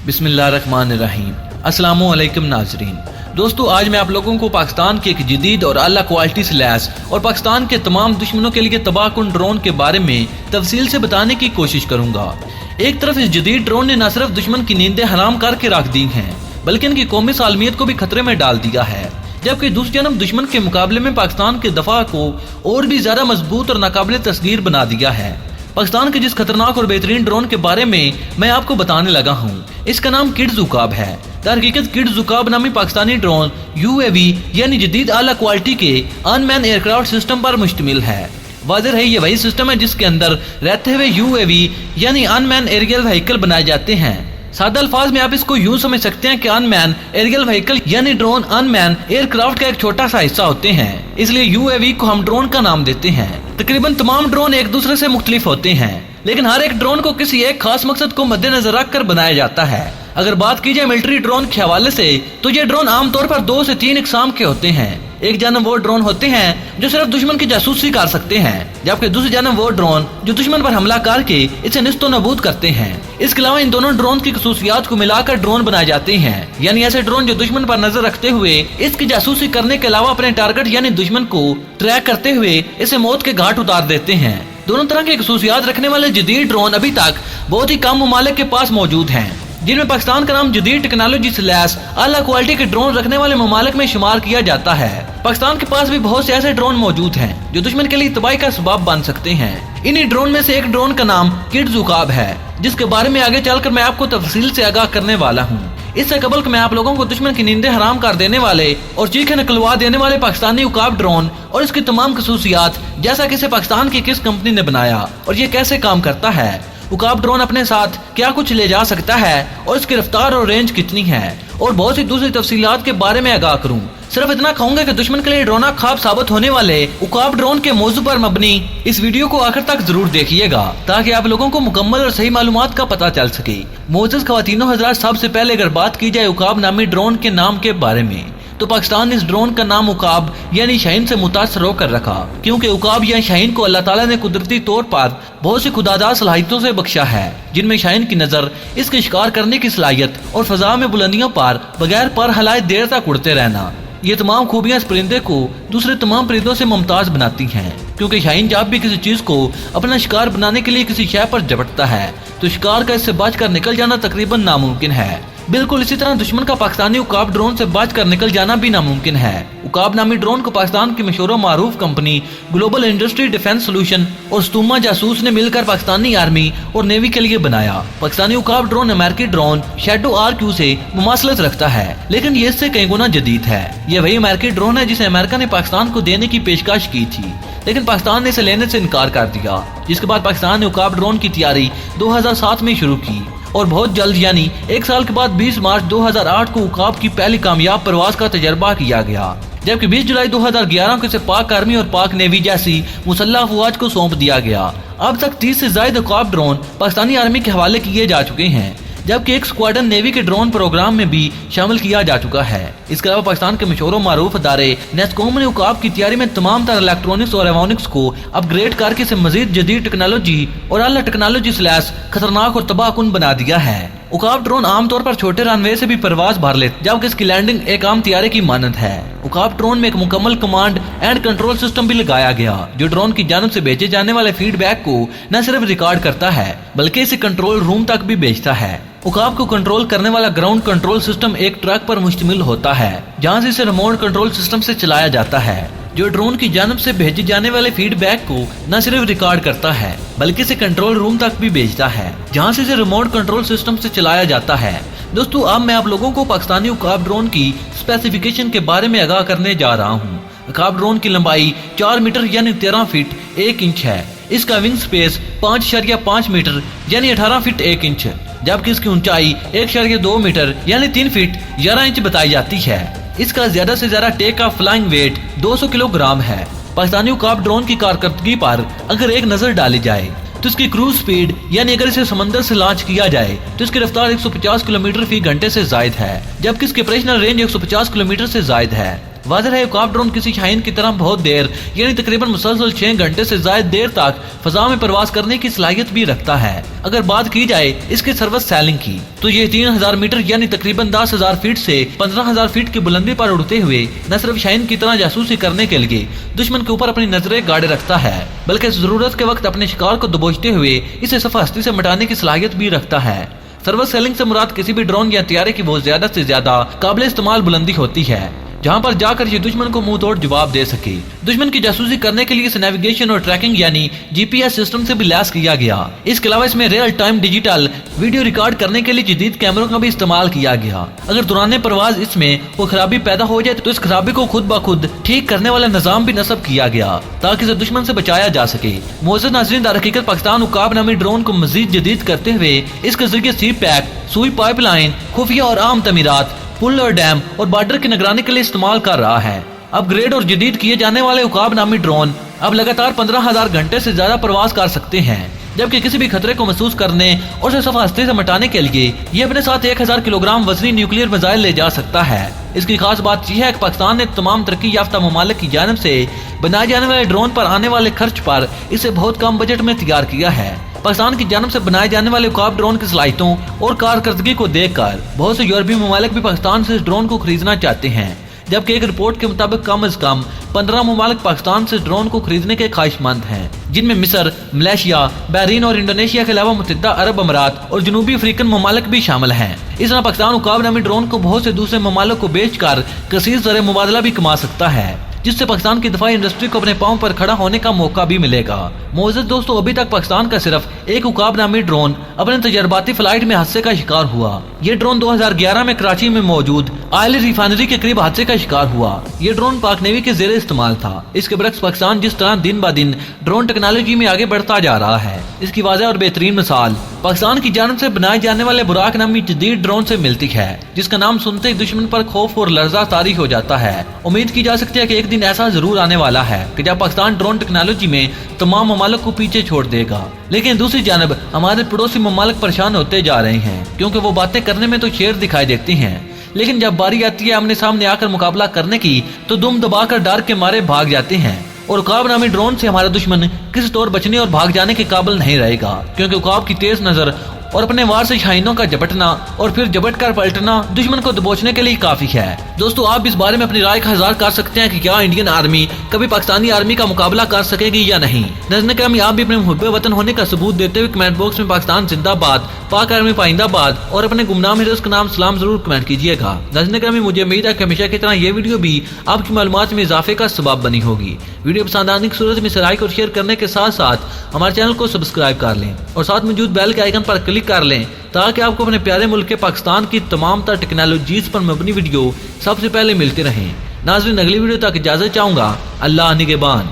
बिस्मिल्लाहिर्रहमानिर्रहीम। अस्सलामुअलैकुम नाज़रीन। दोस्तों, आज मैं आप लोगों को पाकिस्तान के एक जदीद और आला क्वालिटी से लैस और पाकिस्तान के तमाम दुश्मनों के लिए तबाहकुन ड्रोन के बारे में तफसील से बताने की कोशिश करूंगा। एक तरफ इस जदीद ड्रोन ने न सिर्फ दुश्मन की नींदें हराम करके रख दी हैं, बल्कि इनकी कौमी सालमियत को भी खतरे में डाल दिया है। जबकि दूसरी जानब दुश्मन के मुकाबले में पाकिस्तान के दफा को और भी ज्यादा मजबूत और नाकाबिले तस्गीर बना दिया है। पाकिस्तान के जिस खतरनाक और बेहतरीन ड्रोन के बारे में मैं आपको बताने लगा हूँ, इसका नाम किड्स उकाब है। दरहकीकत किड्स उकाब नामी पाकिस्तानी ड्रोन UAV यानी जदीद आला क्वालिटी के अनमैन एयरक्राफ्ट सिस्टम पर मुश्तमिल है। वाज़ेह है, ये वही सिस्टम है जिसके अंदर रहते हुए UAV यानी अनमैन एरियल व्हीकल बनाए जाते हैं। सादा अल्फाज में आप इसको यूं समझ सकते हैं कि अनमैन एरियल व्हीकल यानी ड्रोन अनमैन एयरक्राफ्ट का एक छोटा सा हिस्सा होते हैं, इसलिए UAV को हम ड्रोन का नाम देते हैं। तकरीबन तमाम ड्रोन एक दूसरे से मुख्तलिफ होते हैं, लेकिन हर एक ड्रोन को किसी एक खास मकसद को मद्देनजर रखकर बनाया जाता है। अगर बात की जाए मिलिट्री ड्रोन के हवाले से, तो ये ड्रोन आमतौर पर 2 से 3 इकसाम के होते हैं। एक जानब वो ड्रोन होते हैं जो सिर्फ दुश्मन की जासूसी कर सकते हैं, जबकि दूसरी जानब वो ड्रोन जो दुश्मन पर हमला करके इसे निस्तो नबूद करते हैं। इसके अलावा इन दोनों ड्रोन की खसूसियात को मिलाकर ड्रोन बनाए जाते हैं, यानी ऐसे ड्रोन जो दुश्मन पर नजर रखते हुए इसकी जासूसी करने के अलावा अपने टारगेट यानी दुश्मन को ट्रैक करते हुए इसे मौत के घाट उतार देते हैं। दोनों तरह के खसूसियात रखने वाले जदीद ड्रोन अभी तक बहुत ही कम ममालिक के पास मौजूद हैं, जिनमें पाकिस्तान का नाम जदीद टेक्नोलॉजी से लैस आला क्वालिटी के ड्रोन रखने वाले ममालिक में शुमार किया जाता है। पाकिस्तान के पास भी बहुत से ऐसे ड्रोन मौजूद हैं जो दुश्मन के लिए तबाही का सबब बन सकते हैं। इन्हीं ड्रोन में से एक ड्रोन का नाम किड्स उकाब है, जिसके बारे में आगे चलकर मैं आपको तफसील से आगाह करने वाला हूँ। इससे कबल मैं आप लोगों को दुश्मन की नींदें हराम कर देने वाले और चीखें निकलवा देने वाले पाकिस्तानी उकाब ड्रोन और इसकी तमाम खसूसियात, जैसा कि इसे पाकिस्तान की किस कंपनी ने बनाया और ये कैसे काम करता है, उकाब ड्रोन अपने साथ क्या कुछ ले जा सकता है और इसकी रफ्तार और रेंज कितनी है, और बहुत सी दूसरी तफसीलात के बारे में आगाह करूं। सिर्फ इतना कहूंगा कि दुश्मन के लिए डरोना ख्वाब साबित होने वाले उकाब ड्रोन के मौजू पर मबनी इस वीडियो को आखिर तक जरूर देखिएगा, ताकि आप लोगों को मुकम्मल और सही मालूमात का पता चल सके। मोअज़्ज़ज़ ख़वातीनो हज़रात, सबसे पहले अगर बात की जाए उकाब नामी ड्रोन के नाम के बारे में, तो पाकिस्तान ने इस ड्रोन का नाम उकाब यानी शाहीन से मुतासर होकर रखा, क्योंकि उकाब या शाहीन को अल्लाह ताला ने कुदरती तौर पर बहुत सी खुदादार सलाहियतों से बख्शा है, जिनमें शाहीन की नजर, इसके शिकार करने की सलाहियत और फजा में बुलंदियों पर बगैर पर हलाए देर तक उड़ते रहना। ये तमाम खूबियां इस परिंदे को दूसरे तमाम परिंदों से मुमताज बनाती हैं, क्योंकि शाहीन जब भी किसी चीज को अपना शिकार बनाने के लिए किसी शय पर झपटता है तो शिकार का इससे बचकर निकल जाना तकरीबन नामुमकिन है। बिल्कुल इसी तरह दुश्मन का पाकिस्तानी उकाब ड्रोन से बचकर निकल जाना भी नामुमकिन है। उकाब नामी ड्रोन को पाकिस्तान की मशहूर मारूफ company global industry defence solution और स्तुमा जासूस ने मिलकर पाकिस्तानी आर्मी और नेवी के लिए बनाया। पाकिस्तानी उकाब ड्रोन अमेरिकी ड्रोन शैडो RQ से मुमासलत रखता है, लेकिन ये इससे कई गुना जदीद है। ये वही अमेरिकी ड्रोन है जिसे अमेरिका ने पाकिस्तान को देने की पेशकश की थी, लेकिन पाकिस्तान ने इसे लेने से इनकार कर दिया, जिसके बाद पाकिस्तान ने उकाब ड्रोन की तैयारी 2007 में शुरू की और बहुत जल्द यानी 1 साल के बाद 20 मार्च 2008 को उकाब की पहली कामयाब परवाज का तजर्बा किया गया, जबकि 20 जुलाई 2011 को इसे पाक आर्मी और पाक नेवी जैसी मुसल्लह अफवाज को सौंप दिया गया। अब तक 30 से ज्यादा उकाब ड्रोन पाकिस्तानी आर्मी के हवाले किए जा चुके हैं, जबकि एक स्क्वाड्रन नेवी के ड्रोन प्रोग्राम में भी शामिल किया जा चुका है। इसके अलावा पाकिस्तान के मशहूर मारूफ अदारे नेस्कॉम ने उकाब की तैयारी में तमाम तरह इलेक्ट्रॉनिक्स और एवोनिक्स को अपग्रेड करके इसे मजीद जदीद टेक्नोलॉजी और आला टेक्नोलॉजी से लैस खतरनाक और तबाहकुन बना दिया है। उकाब ड्रोन आमतौर पर छोटे रनवे से भी परवाज भर लेते, जबकि इसकी लैंडिंग एक आम तैयारी की मानद है। उकाब ड्रोन में एक मुकम्मल कमांड एंड कंट्रोल सिस्टम भी लगाया गया, जो ड्रोन की जानिब से भेजे जाने वाले फीडबैक को न सिर्फ रिकॉर्ड करता है, बल्कि इसे कंट्रोल रूम तक भी भेजता है। उकाब को कंट्रोल करने वाला ग्राउंड कंट्रोल सिस्टम एक ट्रक पर मुश्तमिल होता है, जहां से इसे रिमोट कंट्रोल सिस्टम से चलाया जाता है, जो ड्रोन की जानिब से भेजे जाने वाले फीडबैक को न सिर्फ रिकॉर्ड करता है, बल्कि इसे कंट्रोल रूम तक भी भेजता है, जहां से इसे रिमोट कंट्रोल सिस्टम से चलाया जाता है। दोस्तों, अब मैं आप लोगों को पाकिस्तानी उकाब ड्रोन की स्पेसिफिकेशन के बारे में आगाह करने जा रहा हूँ। उकाब ड्रोन की लंबाई 4 मीटर यानी 13 फीट 1 इंच है। इसका विंग स्पेस 5.5 मीटर यानी 18 फीट 1 इंच, जबकि इसकी ऊंचाई 1.2 मीटर यानी 3 फीट 11 इंच बताई जाती है। इसका ज्यादा से ज्यादा take off flying weight 200 kilogram है। पाकिस्तानी उकाब ड्रोन की कारकर्दगी पर अगर एक नजर डाली जाए तो इसकी क्रूज स्पीड यानी अगर इसे समंदर से लॉन्च किया जाए तो इसकी रफ्तार 150 किलोमीटर फी घंटे से जायद है, जबकि इसकी ऑपरेशनल रेंज 150 किलोमीटर से जायद है। वाज़ेह है उकाब ड्रोन किसी शाहीन की तरह बहुत देर यानी तकरीबन मुसलसल 6 घंटे से ज्यादा देर तक फजा में प्रवास करने की सलाहियत भी रखता है। अगर बात की जाए इसके सर्विस सेलिंग की तो ये 3000 मीटर यानी तकरीबन 10,000 फीट से 15,000 फीट की बुलंदी पर उड़ते हुए न सिर्फ शाहीन की तरह जासूसी करने के लिए दुश्मन के ऊपर अपनी नजरें गाड़े रखता है, बल्कि जरूरत के वक्त अपने शिकार को दबोचते हुए इसे सफा हस्ती से मिटाने की सलाहियत भी रखता है। सर्विस सेलिंग से मुराद किसी भी ड्रोन या तैयारे की बहुत ज्यादा से ज्यादा काबिल इस्तेमाल बुलंदी होती है जहां पर जाकर ये दुश्मन को मुंह तोड़ जवाब दे सके। दुश्मन की जासूसी करने के लिए इसे नेविगेशन और ट्रैकिंग यानी जीपीएस सिस्टम से भी लैस किया गया। इसके अलावा इसमें real time digital video record करने के लिए जदीद कैमरों का भी इस्तेमाल किया गया। अगर दौरान प्रवास इसमें कोई खराबी पैदा हो जाए तो इस खराबी को खुद ब खुद ठीक करने वाला निजाम भी नस्ब किया गया ताकि इसे दुश्मन से बचाया जा सके। मोअज़्ज़ज़ नाज़रीन, दरहकीकत पाकिस्तान उकाब नामी ड्रोन को मजीद जदीद करते हुए इसके जरिए सी पैक, सुई पाइपलाइन, खुफिया और आम तमीरात, पुल और डैम और बॉर्डर की निगरानी के लिए इस्तेमाल कर रहा है। अपग्रेड और जदीद किए जाने वाले उकाब नामी ड्रोन अब लगातार 15,000 घंटे से ज्यादा प्रवास कर सकते हैं, जबकि किसी भी खतरे को महसूस करने और उसे सफा हस्ती से मिटाने के लिए ये अपने साथ 1000 किलोग्राम वजनी न्यूक्लियर मिसाइल ले जा सकता है। इसकी खास बात यह है कि पाकिस्तान ने तमाम तरक्की याफ्ता ममालिक की जानिब से बनाए जाने वाले ड्रोन पर आने वाले खर्च पर इसे बहुत कम बजट में तैयार किया है। पाकिस्तान की जानिब से बनाए जाने वाले उकाब ड्रोन की सलाहियतों और कारकर्दगी को देखकर बहुत से यूरोपीय ममालिक भी पाकिस्तान से इस ड्रोन को खरीदना चाहते हैं, जबकि एक रिपोर्ट के मुताबिक कम से कम 15 ममालिक पाकिस्तान से ड्रोन को खरीदने के ख्वाहिशमंद हैं, जिनमें मिस्र, मलेशिया, बहरीन और इंडोनेशिया के अलावा मुत्तहिदा अरब अमीरात और जनूबी अफ्रीकन ममालिक भी शामिल हैं। इस तरह पाकिस्तान उकाब नामी ड्रोन को बहुत से दूसरे ममालिक को बेचकर कसीर ज़र मुबादला भी कमा सकता है, जिससे पाकिस्तान की दफाई इंडस्ट्री को अपने पांव पर खड़ा होने का मौका भी मिलेगा। मोअज़्ज़ज़ दोस्तों, अभी तक पाकिस्तान का सिर्फ एक उकाब नामी ड्रोन अपने तजर्बाती फ्लाइट में हादसे का शिकार हुआ। ये ड्रोन 2011 में कराची में मौजूद ऑयल रिफाइनरी के करीब हादसे का शिकार हुआ। ये ड्रोन पाक नेवी के जेर इस्तेमाल था। इसके बरक्स पाकिस्तान जिस तरह दिन ब दिन ड्रोन टेक्नोलॉजी में आगे बढ़ता जा रहा है, इसकी वाज़ेह और बेहतरीन मिसाल पाकिस्तान की जानिब से बनाए जाने वाले बुराक नामी जदीद ड्रोन से मिलती है, जिसका नाम सुनते ही दुश्मन पर खौफ और लर्जा तारी हो जाता है। उम्मीद की जा सकती है कि एक दिन ऐसा जरूर आने वाला है कि जब पाकिस्तान ड्रोन टेक्नोलॉजी में तमाम ममालिक को पीछे छोड़ देगा। लेकिन दूसरी जानब हमारे पड़ोसी ममालिक परेशान होते जा रहे हैं, क्योंकि वो बातें करने में तो शेर दिखाई देती हैं, लेकिन जब बारी आती है आमने सामने आकर मुकाबला करने की तो दुम दबाकर डर के मारे भाग जाते हैं। और उकाब नामी ड्रोन से हमारा दुश्मन किसी तौर बचने और भाग जाने के काबिल नहीं रहेगा, क्योंकि उकाब की तेज नजर और अपने वार से शाहीनों का झपटना और फिर झपट कर पलटना दुश्मन को दबोचने के लिए काफी है। दोस्तों, आप इस बारे में अपनी राय का इज़हार कर सकते हैं कि क्या इंडियन आर्मी कभी पाकिस्तानी आर्मी का मुकाबला कर सकेगी या नहीं। नज़र करामी, आप भी अपने मुहब्बे वतन होने का सबूत देते हुए कमेंट बॉक्स में पाकिस्तान जिंदाबाद, पाक आर्मी पाइंदाबाद और अपने गुमनाम हीरोज का नाम सलाम जरूर कमेंट कीजिएगा। नज़र करामी, मुझे उम्मीद है कि हमेशा की तरह ये वीडियो भी आपकी मालूमात में इजाफे का सबब बनी होगी। वीडियो पसंद आने की सूरत में इसे लाइक और शेयर करने के साथ साथ हमारे चैनल को सब्सक्राइब कर लें और साथ मौजूद बेल के आइकन पर क्लिक कर लें ताकि आपको अपने प्यारे मुल्क के पाकिस्तान की तमाम तर टेक्नोलॉजीज पर मबनी वीडियो सबसे पहले मिलते रहें। नाज़रीन, अगली वीडियो तक इजाजत चाहूंगा। अल्लाह निगहबान।